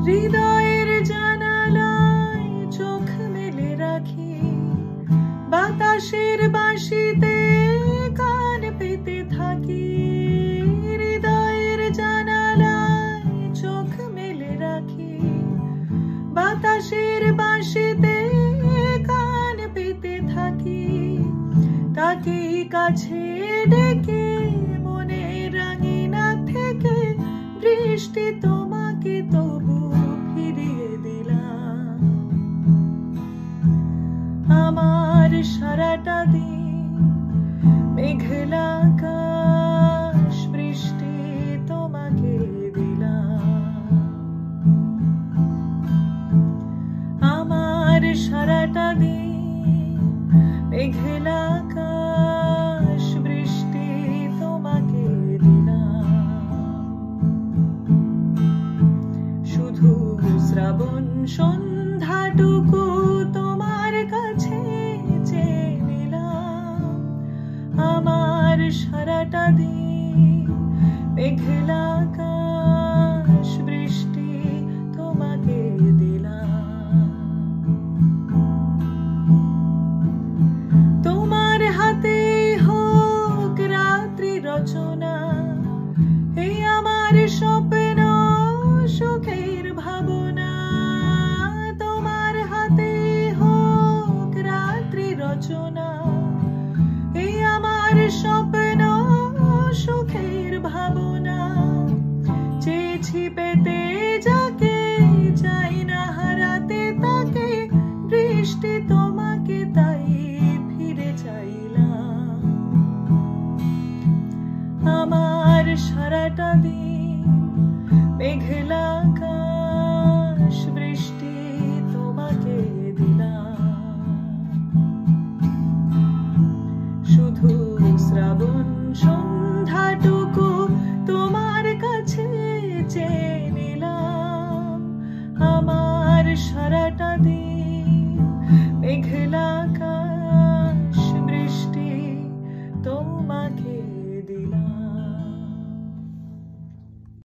হৃদয়ের জানালায় চোখ মেলে রাখি, বাতাসের বাঁশিতে কান পেতে থাকি। হৃদয়ের জানালায় চোখ মেলে রাখি, বাতাসের বাঁশিতে কান পেতে থাকি। তাকে কাছে ডেকে মনে রাঙিনা থেকে বৃষ্টি তোমাকে তবু ফিরিয়ে দিলাম। আমার সারাটা দিন মেঘলা আকাশ, বৃষ্টি তোমাকে দিলাম। আমার সারাটা দিন মেঘলা আকাশ, বৃষ্টি তোমাকে দিলাম। শুধু শ্রাবণ সন্ধ্যাটুকু তোমার কাছে চেয়ে নিলাম। আমার সারাটা দিন মেঘলা